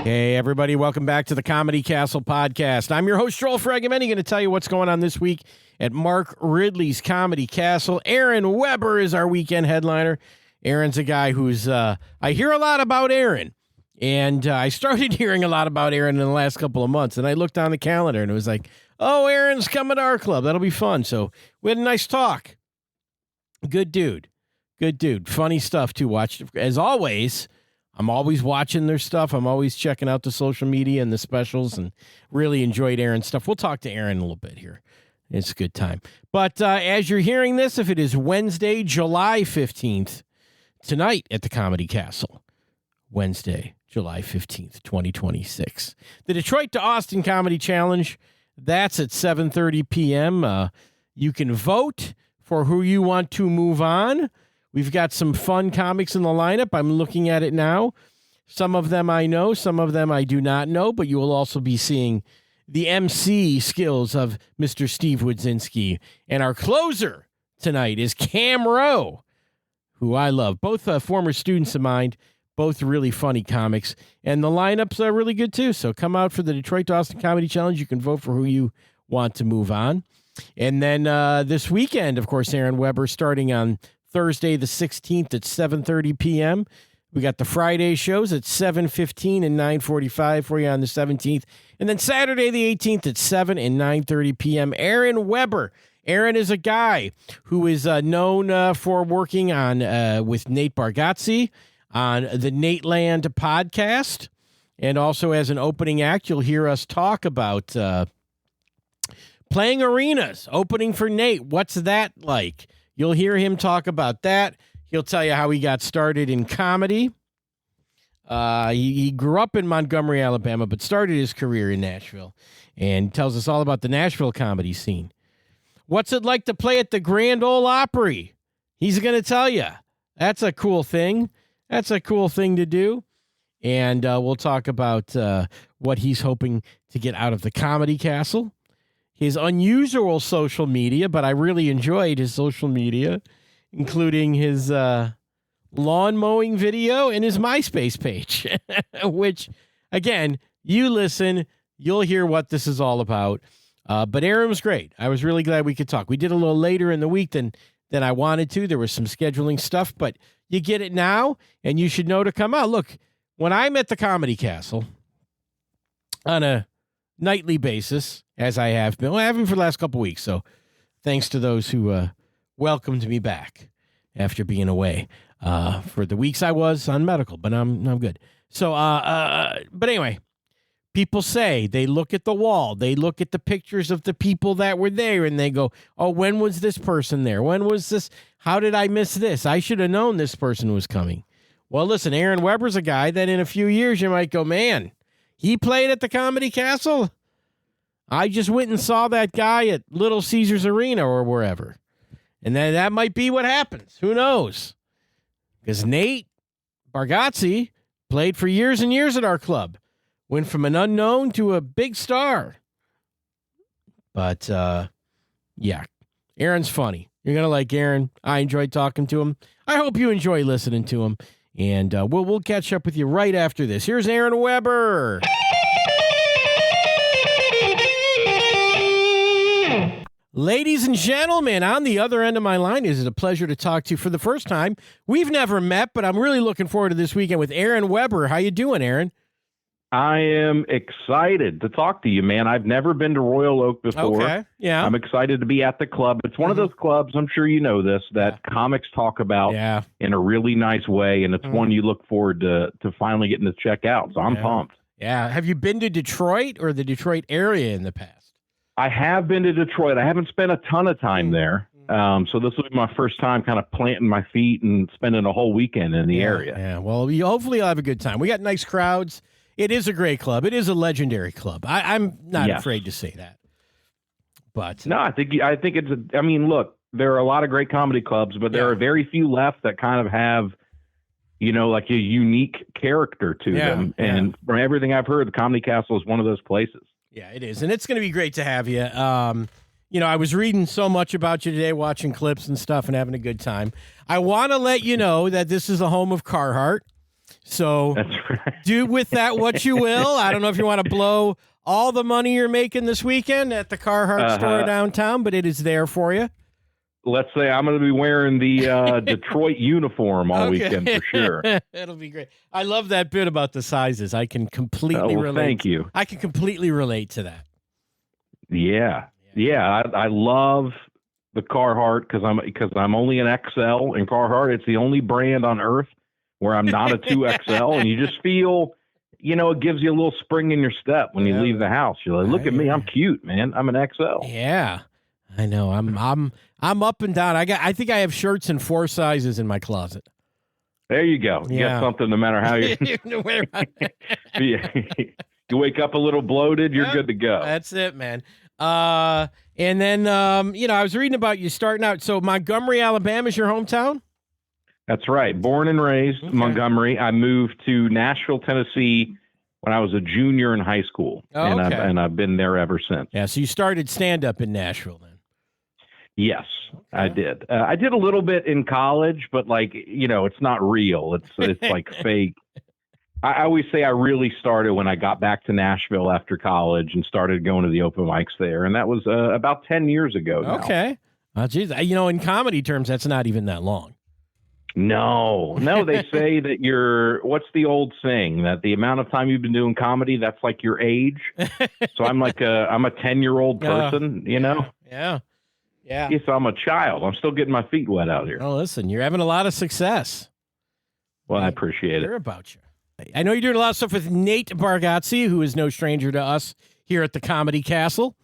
Hey, everybody. Welcome back to the Comedy Castle podcast. I'm your host, Joel Fragomeni, going to tell you what's going on this week at Mark Ridley's Comedy Castle. Aaron Weber is our weekend headliner. Aaron's a guy who's, I hear a lot about Aaron, and I started hearing a lot about Aaron in the last couple of months, and I looked on the calendar, and it was like, oh, Aaron's coming to our club. That'll be fun. So we had a nice talk. Good dude. Good dude. Funny stuff to watch. As always, I'm always watching their stuff. I'm always checking out the social media and the specials, and really enjoyed Aaron's stuff. We'll talk to Aaron a little bit here. It's a good time. But as you're hearing this, if it is Wednesday, July 15th, tonight at the Comedy Castle, Wednesday, July 15th, 2026, the Detroit to Austin Comedy Challenge, that's at 7:30 p.m. You can vote for who you want to move on. We've got some fun comics in the lineup. I'm looking at it now. Some of them I know, some of them I do not know, but you will also be seeing the MC skills of Mr. Steve Wodzinski. And our closer tonight is Cam Rowe, who I love. Both former students of mine, both really funny comics. And the lineups are really good, too. So come out for the Detroit to Austin Comedy Challenge. You can vote for who you want to move on. And then this weekend, of course, Aaron Weber starting on Thursday the 16th at 7:30 p.m. We got the Friday shows at 7:15 and 9:45 for you on the 17th. And then Saturday the 18th at 7 and 9:30 p.m. Aaron Weber. Aaron is a guy who is known for working on with Nate Bargatze on the Nate Land podcast. And also as an opening act, you'll hear us talk about playing arenas, opening for Nate. What's that like? You'll hear him talk about that. He'll tell you how he got started in comedy. He grew up in Montgomery, Alabama, but started his career in Nashville, and tells us all about the Nashville comedy scene. What's it like to play at the Grand Ole Opry? He's going to tell you. That's a cool thing. That's a cool thing to do. And we'll talk about what he's hoping to get out of the Comedy Castle. His unusual social media, but I really enjoyed his social media, including his lawn mowing video and his MySpace page, which, again, you listen, you'll hear what this is all about. But Aaron was great. I was really glad we could talk. We did a little later in the week than I wanted to. There was some scheduling stuff, but you get it now, and you should know to come out. Look, when I'm at the Comedy Castle on a nightly basis, as I have been. Well, I have been for the last couple weeks, so thanks to those who welcomed me back after being away for the weeks I was on medical, but I'm good. So, but anyway, people say they look at the wall, they look at the pictures of the people that were there, and they go, oh, when was this person there? When was this? How did I miss this? I should have known this person was coming. Well, listen, Aaron Weber's a guy that in a few years you might go, man, he played at the Comedy Castle? I just went and saw that guy at Little Caesars Arena or wherever. And then that might be what happens. Who knows? Because Nate Bargatze played for years and years at our club. Went from an unknown to a big star. But, yeah, Aaron's funny. You're going to like Aaron. I enjoyed talking to him. I hope you enjoy listening to him. And we'll catch up with you right after this. Here's Aaron Weber. Ladies and gentlemen, on the other end of my line, it is a pleasure to talk to for the first time. We've never met, but I'm really looking forward to this weekend with Aaron Weber. How you doing, Aaron? I am excited to talk to you, man. I've never been to Royal Oak before. Okay, yeah. I'm excited to be at the club. It's one of those clubs, I'm sure you know this, that comics talk about in a really nice way, and it's one you look forward to finally getting to check out. So I'm pumped. Yeah. Have you been to Detroit or the Detroit area in the past? I have been to Detroit. I haven't spent a ton of time there. So this will be my first time kind of planting my feet and spending a whole weekend in the area. Yeah, well, hopefully you'll have a good time. We got nice crowds. It is a great club. It is a legendary club. I'm not afraid to say that. But no, I think it's I mean, look, there are a lot of great comedy clubs, but there are very few left that kind of have, you know, like a unique character to them. And from everything I've heard, the Comedy Castle is one of those places. Yeah, it is. And it's going to be great to have you. You know, I was reading so much about you today, watching clips and stuff and having a good time. I want to let you know that this is the home of Carhartt. So That's right. do with that what you will. I don't know if you want to blow all the money you're making this weekend at the Carhartt store downtown, but it is there for you. Let's say I'm going to be wearing the Detroit uniform all weekend for sure. That'll be great. I love that bit about the sizes. I can completely relate. Thank you. I can completely relate to that. Yeah. I love the Carhartt because I'm only an XL in Carhartt. It's the only brand on earth where I'm not a 2XL, and you just feel, it gives you a little spring in your step when you leave the house. You're like, look at me, I'm cute, man. I'm an XL. Yeah, I know. I'm up and down. I think I have shirts in 4 sizes in my closet. There you go. You got something no matter how you. You wake up a little bloated, you're good to go. That's it, man. And then, I was reading about you starting out. So Montgomery, Alabama is your hometown? That's right. Born and raised Montgomery. I moved to Nashville, Tennessee when I was a junior in high school. And I've been there ever since. Yeah. So you started stand-up in Nashville then? Yes, I did. I did a little bit in college, but it's not real. It's like fake. I always say I really started when I got back to Nashville after college and started going to the open mics there. And that was about 10 years ago now. Okay. Oh, geez. In comedy terms, that's not even that long. No, they say that what's the old saying, that the amount of time you've been doing comedy, that's like your age. So I'm a 10-year-old person, Yeah. Yes, I'm a child. I'm still getting my feet wet out here. Oh, listen, you're having a lot of success. Well, I appreciate it. I hear about you. I know you're doing a lot of stuff with Nate Bargatze, who is no stranger to us here at the Comedy Castle.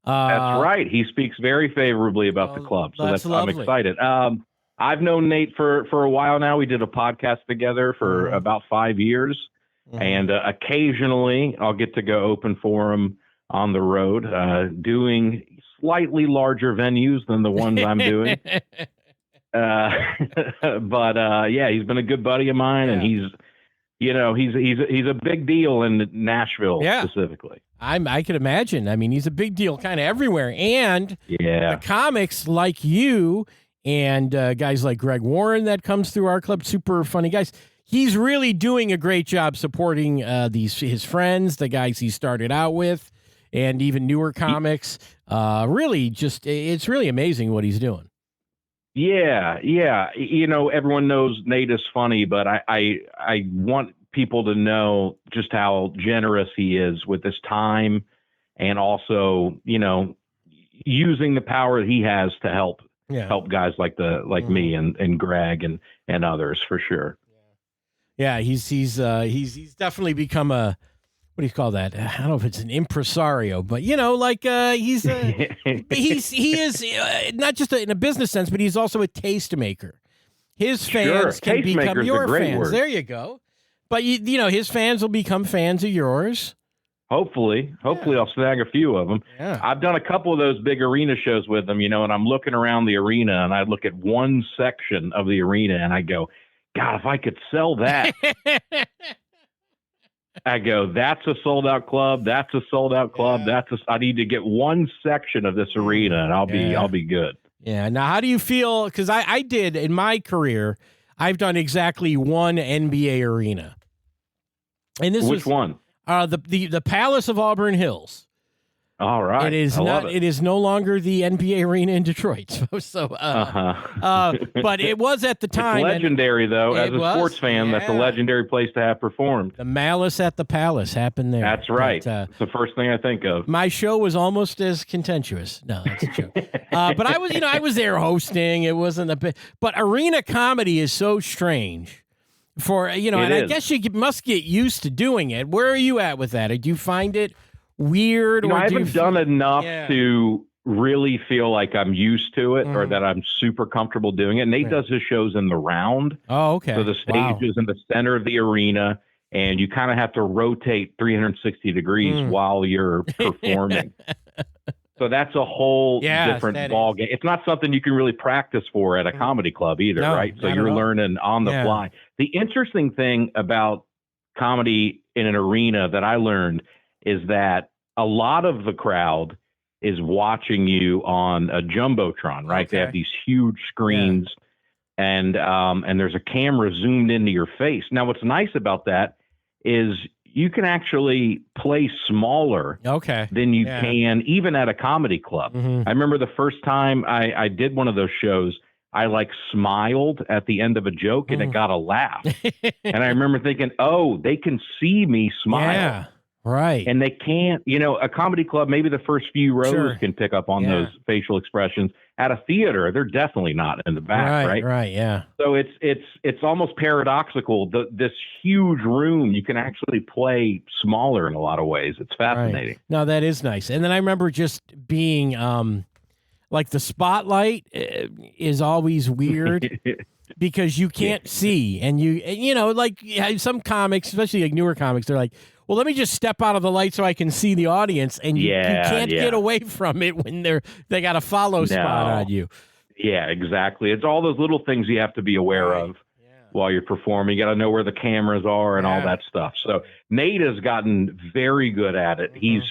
That's right. He speaks very favorably about the club, so I'm excited. I've known Nate for a while now. We did a podcast together for about 5 years, and occasionally I'll get to go open for him on the road, doing slightly larger venues than the ones I'm doing. But he's been a good buddy of mine, and he's a big deal in Nashville specifically. I could imagine. I mean, he's a big deal kind of everywhere. And the comics like you and guys like Greg Warren that comes through our club, super funny guys. He's really doing a great job supporting his friends, the guys he started out with, and even newer comics. It's really amazing what he's doing. Yeah. Everyone knows Nate is funny, but I want people to know just how generous he is with his time, and also, using the power he has to help guys like me and Greg and others for sure. Yeah, he's definitely become a, what do you call that? I don't know if it's an impresario, but he is not just in a business sense, but he's also a tastemaker. His fans can become your fans. Word. There you go. But his fans will become fans of yours. Hopefully I'll snag a few of them. Yeah. I've done a couple of those big arena shows with them, and I'm looking around the arena, and I look at one section of the arena, and I go, God, if I could sell that. I go, that's a sold out club. That's a sold out club. Yeah. I need to get one section of this arena, and I'll be good. Yeah. Now, how do you feel? Because I did in my career, I've done exactly one NBA arena. And this Which one? The Palace of Auburn Hills. All right. It is It is no longer the NBA arena in Detroit. But it was at the time. It's legendary, though. As a sports fan, that's a legendary place to have performed. The Malice at the Palace happened there. That's right. It's the first thing I think of. My show was almost as contentious. No, that's a joke. But I was there hosting. It wasn't a bit. But arena comedy is so strange. And I guess you must get used to doing it. Where are you at with that? Do you find it weird? I haven't done enough to really feel like I'm used to it or that I'm super comfortable doing it. Nate does his shows in the round. Oh, okay. So the stage is in the center of the arena, and you kind of have to rotate 360 degrees while you're performing. So that's a whole different ball game. It's not something you can really practice for at a comedy club either, right? So you're learning on the fly. The interesting thing about comedy in an arena that I learned is that a lot of the crowd is watching you on a Jumbotron, right? Okay. They have these huge screens and there's a camera zoomed into your face. Now, what's nice about that is you can actually play smaller than you can even at a comedy club. I remember the first time I did one of those shows, I like smiled at the end of a joke and it got a laugh. And I remember thinking, oh, they can see me smile. Yeah, right. And they can't, a comedy club, maybe the first few rows can pick up on those facial expressions. At a theater, they're definitely not in the back, right? Right, yeah. So it's almost paradoxical. This huge room, you can actually play smaller in a lot of ways. It's fascinating. Right. No, that is nice. And then I remember just being like the spotlight is always weird because you can't see, and like some comics, especially like newer comics, they're like, well, let me just step out of the light so I can see the audience, and you can't get away from it when they got a follow spot on you. Yeah, exactly. It's all those little things you have to be aware of while you're performing. You got to know where the cameras are and all that stuff. So Nate has gotten very good at it. He's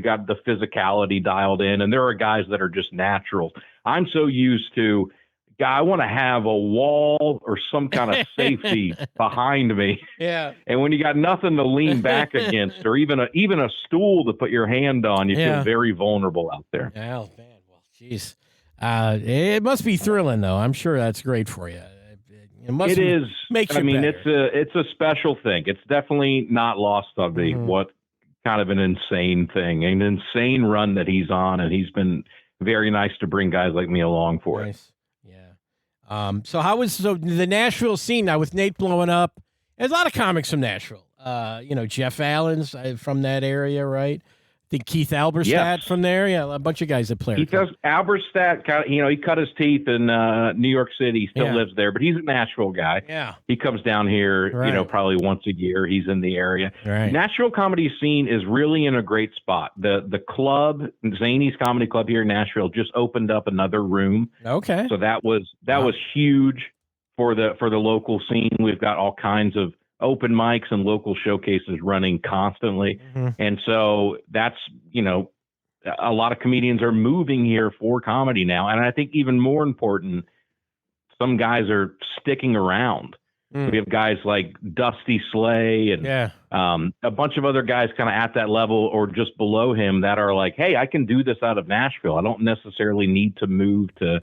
got the physicality dialed in, and there are guys that are just natural. I'm so used to, I want to have a wall or some kind of safety behind me. Yeah. And when you got nothing to lean back against, or even a stool to put your hand on, you feel very vulnerable out there. Oh man, well, geez, it must be thrilling though. I'm sure that's great for you. It is. Makes you better. It's a special thing. It's definitely not lost on me. What kind of an insane thing, an insane run that he's on, and he's been very nice to bring guys like me along for it. Yeah. So the Nashville scene now with Nate blowing up? There's a lot of comics from Nashville. Jeff Allen's from that area, right? I think Keith Alberstadt from there. Yeah, a bunch of guys that play. Alberstadt, he cut his teeth in New York City. He still lives there, but he's a Nashville guy. Yeah. He comes down here, probably once a year. He's in the area. Right. Nashville comedy scene is really in a great spot. The club, Zany's Comedy Club here in Nashville, just opened up another room. Okay. So that was huge for the local scene. We've got all kinds of open mics and local showcases running constantly. And so that's, a lot of comedians are moving here for comedy now. And I think even more important, some guys are sticking around. We have guys like Dusty Slay and a bunch of other guys kind of at that level or just below him that are like, hey, I can do this out of Nashville. I don't necessarily need to move to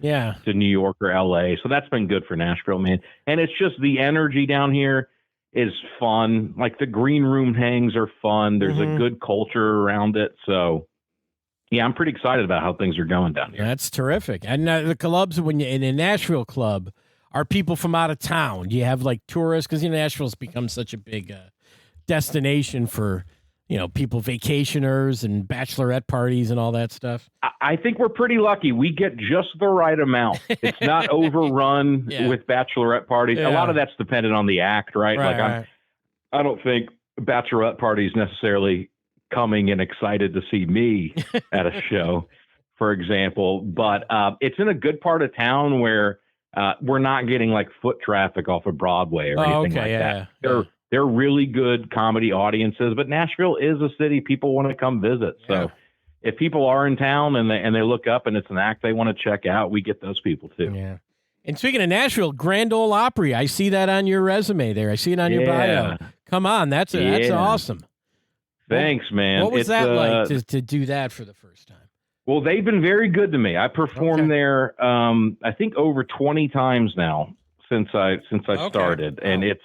New York or LA. So that's been good for Nashville, man. And it's just the energy down here is fun. Like the green room hangs are fun. There's a good culture around it. So yeah, I'm pretty excited about how things are going down here. That's terrific. And the clubs, when you're in a Nashville club, are people from out of town? Do you have like tourists? Because Nashville's become such a big destination for people, vacationers and bachelorette parties and all that stuff. I think we're pretty lucky. We get just the right amount. It's not overrun with bachelorette parties. A lot of that's dependent on the act, right? I don't think bachelorette parties necessarily coming and excited to see me at a show, for example. But it's in a good part of town where we're not getting like foot traffic off of Broadway or anything like that. They're really good comedy audiences, but Nashville is a city people want to come visit. So if people are in town and they look up and it's an act they want to check out, we get those people too. Yeah. And speaking of Nashville, Grand Ole Opry, I see that on your resume there. I see it on your bio. Come on, that's awesome. Thanks, man. What was that like to do that for the first time? Well, they've been very good to me. I performed there, I think over 20 times now since I started, and it's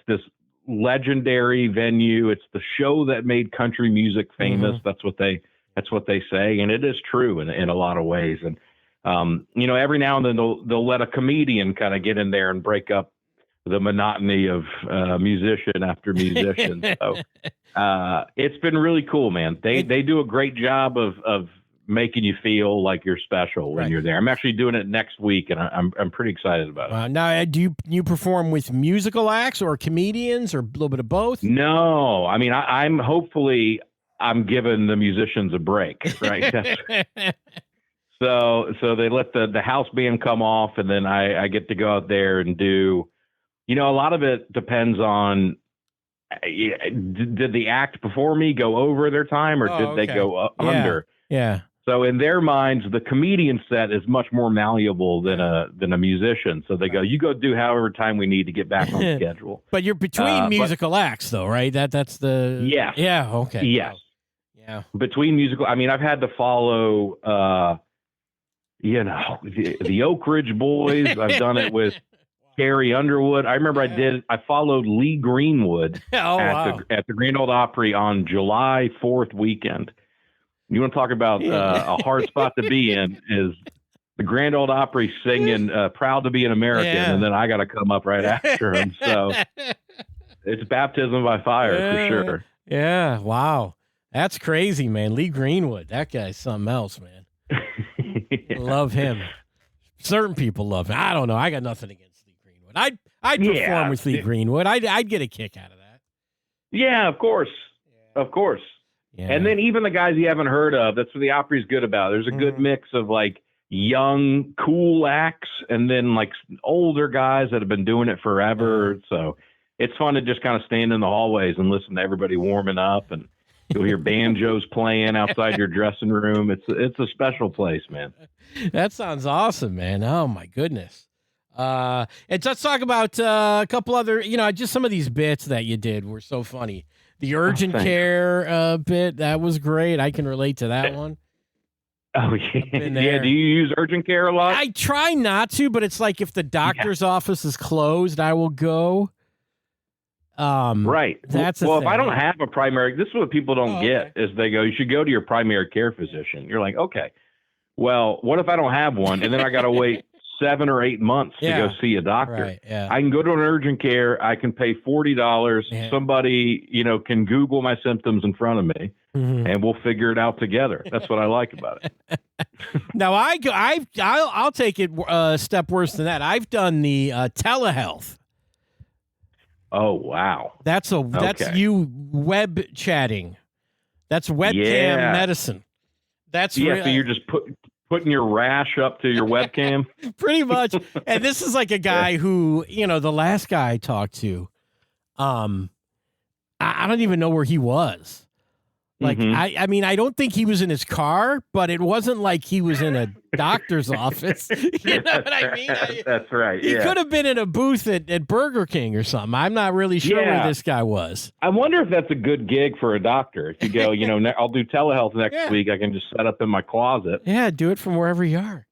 this legendary venue. It's the show that made country music famous. That's what they say, and it is true in a lot of ways. And every now and then they'll let a comedian kind of get in there and break up the monotony of musician after musician. So it's been really cool, man. They do a great job of making you feel like you're special when you're there. I'm actually doing it next week, and I'm pretty excited about it. Now, do you perform with musical acts or comedians or a little bit of both? No, I mean I'm hopefully I'm giving the musicians a break, right? So they let the house band come off, and then I get to go out there and do. A lot of it depends on. Did the act before me go over their time, or did they go under? Yeah. So in their minds, the comedian set is much more malleable than a musician. So they go, you go do however time we need to get back on schedule. But you're between musical acts, though, right? That's the Yeah. Okay. Yes. Yeah. Between musical, I mean, I've had to follow, the Oak Ridge Boys. I've done it with Carrie Underwood. I remember I followed Lee Greenwood at the Grand Ole Opry on July 4th weekend. You want to talk about a hard spot to be in is the Grand Ole Opry singing Proud to Be an American, and then I got to come up right after him. So it's baptism by fire for sure. Yeah, wow. That's crazy, man. Lee Greenwood, that guy's something else, man. Love him. Certain people love him. I don't know. I got nothing against Lee Greenwood. I'd perform with Lee Greenwood. I'd get a kick out of that. Yeah, of course. Yeah. Of course. Yeah. And then even the guys you haven't heard of, that's what the Opry's good about. There's a good mix of like young, cool acts and then like older guys that have been doing it forever. So it's fun to just kind of stand in the hallways and listen to everybody warming up, and you'll hear banjos playing outside your dressing room. It's a special place, man. That sounds awesome, man. Oh my goodness. And let's talk about a couple other, just some of these bits that you did were so funny. The urgent care bit, that was great. I can relate to that one. Oh, yeah. Yeah. Do you use urgent care a lot? I try not to, but it's like if the doctor's office is closed, I will go. Right. That's well, if I don't have a primary, this is what people don't get is they go, you should go to your primary care physician. You're like, okay, well, what if I don't have one? And then I got to wait 7 or 8 months to go see a doctor. Right, yeah. I can go to an urgent care. I can pay $40. Yeah. Somebody, can Google my symptoms in front of me, and we'll figure it out together. That's what I like about it. Now I'll take it a step worse than that. I've done the telehealth. Oh wow, that's you web chatting. That's webcam medicine. That's so you're just putting your rash up to your webcam? Pretty much. And this is like a guy who, the last guy I talked to, I don't even know where he was. Like, I mean, I don't think he was in his car, but it wasn't like he was in a doctor's office. You know what I mean? That's right. He could have been in a booth at Burger King or something. I'm not really sure where this guy was. I wonder if that's a good gig for a doctor. If you go, I'll do telehealth next week. I can just set up in my closet. Yeah, do it from wherever you are.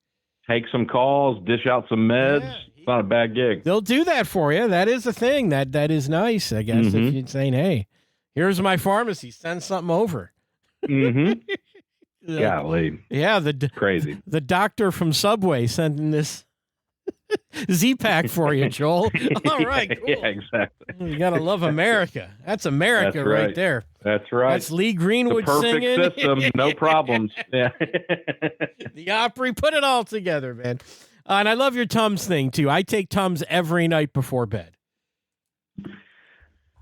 Take some calls, dish out some meds. Yeah. It's not a bad gig. They'll do that for you. That is a thing. That is nice, I guess, if you're saying, hey, here's my pharmacy. Send something over. Golly. Yeah, crazy. The doctor from Subway sending this Z-Pack for you, Joel. All right, cool. Yeah, exactly. You gotta love America. That's America right there. That's right. That's Lee Greenwood the singing. Perfect system, no problems. Yeah. The Opry, put it all together, man. And I love your Tums thing too. I take Tums every night before bed.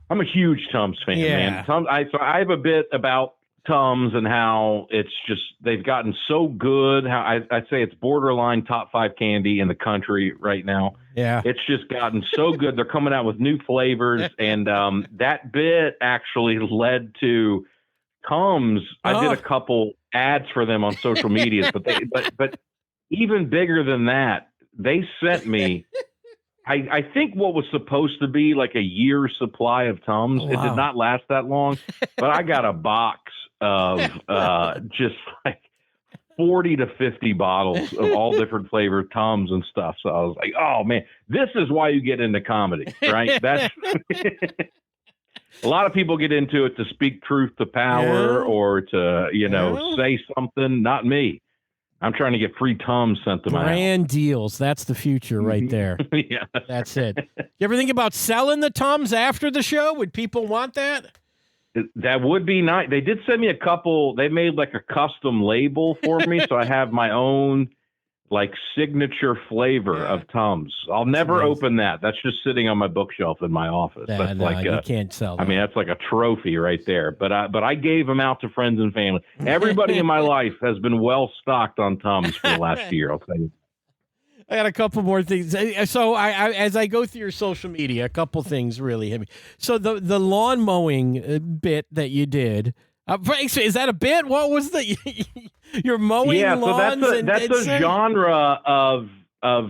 I'm a huge Tums fan, man. Tums, I have a bit about Tums and how it's just they've gotten so good. How I'd say it's borderline top 5 candy in the country right now. Yeah, it's just gotten so good. They're coming out with new flavors, and that bit actually led to Tums. I did a couple ads for them on social media, but even bigger than that, they sent me. I think what was supposed to be like a year's supply of Tums. It did not last that long, but I got a box of just like 40 to 50 bottles of all different flavored Tums and stuff. So I was like, oh man, this is why you get into comedy, right? That's a lot of people get into it to speak truth to power or to, say something. Not me. I'm trying to get free Tums sent to my brand deals. That's the future right there. Yeah. That's it. You ever think about selling the Tums after the show? Would people want that? That would be nice. They did send me a couple. They made like a custom label for me. So I have my own like signature flavor of Tums. I'll never open that. That's just sitting on my bookshelf in my office. That's you can't sell that. I mean, that's like a trophy right there. But I gave them out to friends and family. Everybody in my life has been well stocked on Tums for the last year. I'll tell you. I got a couple more things. So I as I go through your social media, a couple things really hit me. So the lawn mowing bit that you did, Is that a bit? What was the you're mowing lawns? So that's a genre of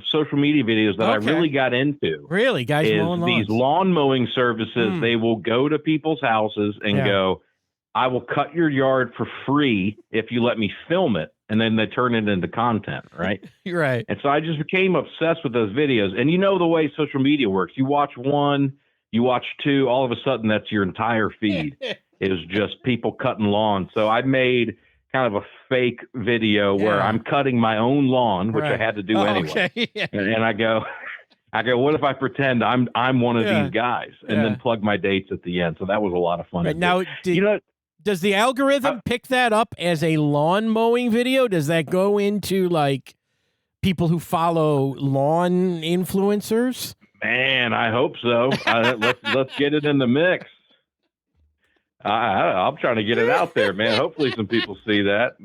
social media videos that I really got into. Really, guys mowing lawns. These lawn mowing services, they will go to people's houses and go, I will cut your yard for free if you let me film it. And then they turn it into content, right? Right. And so I just became obsessed with those videos. And you know the way social media works. You watch one, you watch two, all of a sudden that's your entire feed is just people cutting lawns. So I made kind of a fake video where I'm cutting my own lawn, which I had to do anyway. Okay. And I go, what if I pretend I'm one of these guys and then plug my dates at the end? So that was a lot of fun. Right. Now, does the algorithm pick that up as a lawn mowing video? Does that go into like people who follow lawn influencers? Man, I hope so. Let's get it in the mix. I'm trying to get it out there, man. Hopefully some people see that.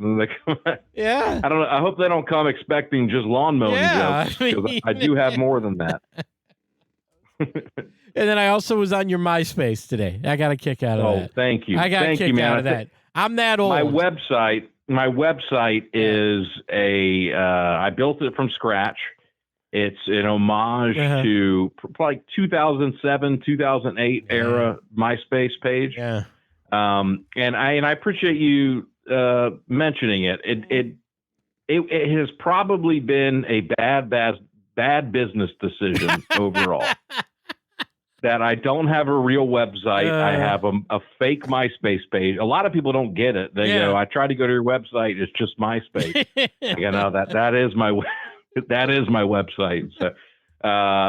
Yeah. I don't know. I hope they don't come expecting just lawn mowing jokes, because I do have more than that. And then I also was on your MySpace today. I got a kick out of that. Oh, thank you. I got a kick out of that. I'm that old. My website is I built it from scratch. It's an homage to like 2007, 2008 era MySpace page. Yeah. And I appreciate you mentioning it. It has probably been a bad business decision overall. That I don't have a real website. I have a fake MySpace page. A lot of people don't get it. They go, I try to go to your website. It's just MySpace. That is my website. So,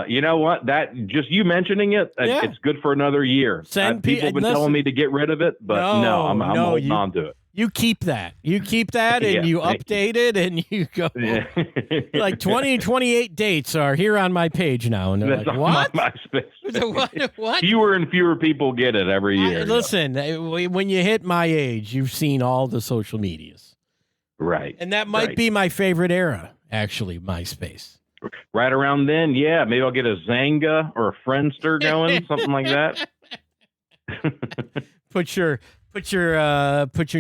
you know what? That just you mentioning it, it's good for another year. People have been telling me to get rid of it, but I'm holding on to it. You keep that. And you update it, and you go. Like 20 and 28 dates are here on my page now, and they're like, "What?" MySpace. What? Fewer and fewer people get it every year. Listen, when you hit my age, you've seen all the social medias, right? And that might be my favorite era, actually, MySpace. Right around then, yeah. Maybe I'll get a Zanga or a Friendster going, something like that. Put your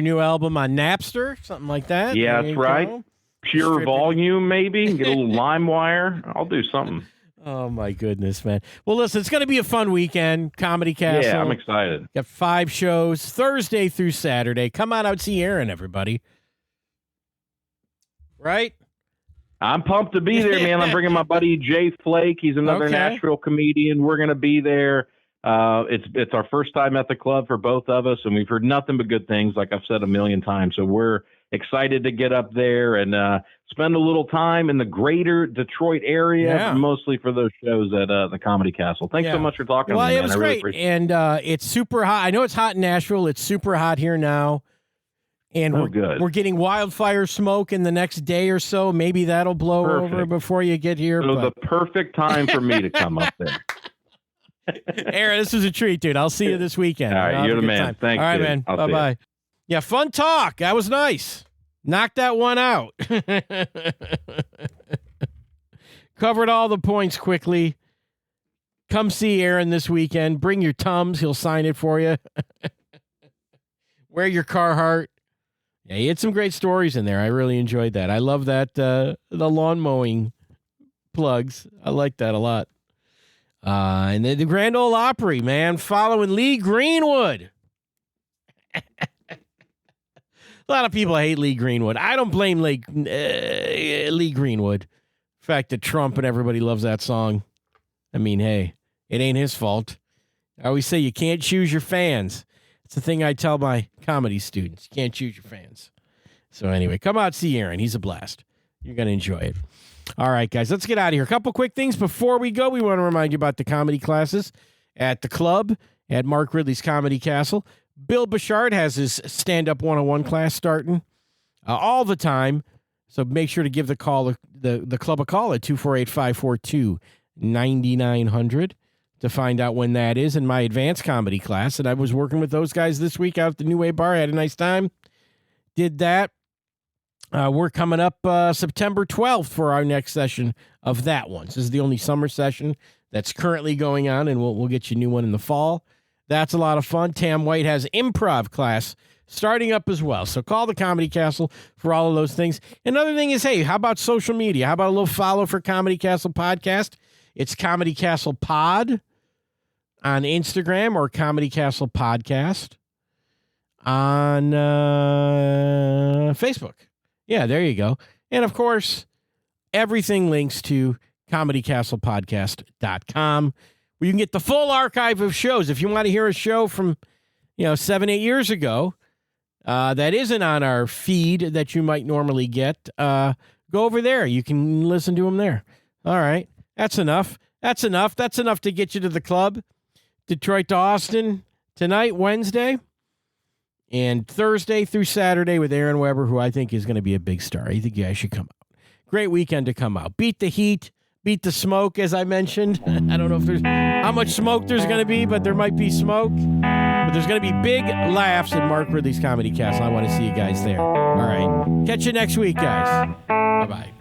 new album on Napster, something like that. Yeah, that's right. Pure Volume, maybe. Get a little LimeWire. I'll do something. Oh my goodness, man. Well, listen, it's going to be a fun weekend. Comedy Castle. Yeah, I'm excited. Got 5 shows Thursday through Saturday. Come on out, see Aaron, everybody. Right? I'm pumped to be there, man. I'm bringing my buddy Jay Flake. He's another Nashville comedian. We're going to be there. It's our first time at the club for both of us, and we've heard nothing but good things, like I've said a million times. So we're excited to get up there and spend a little time in the greater Detroit area, mostly for those shows at the Comedy Castle. Thanks so much for talking to me, man. It was great. And it's super hot. I know it's hot in Nashville. It's super hot here now. And we're getting wildfire smoke in the next day or so. Maybe that'll blow over before you get here. So the perfect time for me to come up there. Aaron, this was a treat, dude. I'll see you this weekend. All right, you're the man. Thanks. All right, man. Bye-bye. Yeah, fun talk. That was nice. Knocked that one out. Covered all the points quickly. Come see Aaron this weekend. Bring your Tums. He'll sign it for you. Wear your Carhartt. Yeah, he had some great stories in there. I really enjoyed that. I love that, the lawn mowing plugs. I like that a lot. And then the Grand Ole Opry, man, following Lee Greenwood. A lot of people hate Lee Greenwood. I don't blame Lee Greenwood. The fact that Trump and everybody loves that song. I mean, hey, it ain't his fault. I always say you can't choose your fans. It's the thing I tell my comedy students. You can't choose your fans. So anyway, come out, see Aaron. He's a blast. You're going to enjoy it. All right, guys, let's get out of here. A couple quick things before we go. We want to remind you about the comedy classes at the club at Mark Ridley's Comedy Castle. Bill Bouchard has his stand-up 101 class starting all the time. So make sure to give the club a call at 248-542-9900 to find out when that is in my advanced comedy class. And I was working with those guys this week out at the New Way Bar. I had a nice time. Did that. We're coming up September 12th for our next session of that one. This is the only summer session that's currently going on, and we'll get you a new one in the fall. That's a lot of fun. Tam White has improv class starting up as well. So call the Comedy Castle for all of those things. Another thing is, hey, how about social media? How about a little follow for Comedy Castle Podcast? It's Comedy Castle Pod on Instagram or Comedy Castle Podcast on Facebook. Yeah, there you go. And, of course, everything links to comedycastlepodcast.com, where you can get the full archive of shows. If you want to hear a show from, 7-8 years ago that isn't on our feed that you might normally get, go over there. You can listen to them there. All right. That's enough. That's enough to get you to the club. Detroit to Austin tonight, Wednesday, and Thursday through Saturday with Aaron Weber, who I think is going to be a big star. I think you guys should come out. Great weekend to come out. Beat the heat, beat the smoke, as I mentioned. I don't know if there's how much smoke there's going to be, but there might be smoke. But there's going to be big laughs at Mark Ridley's Comedy Castle. I want to see you guys there. All right. Catch you next week, guys. Bye-bye.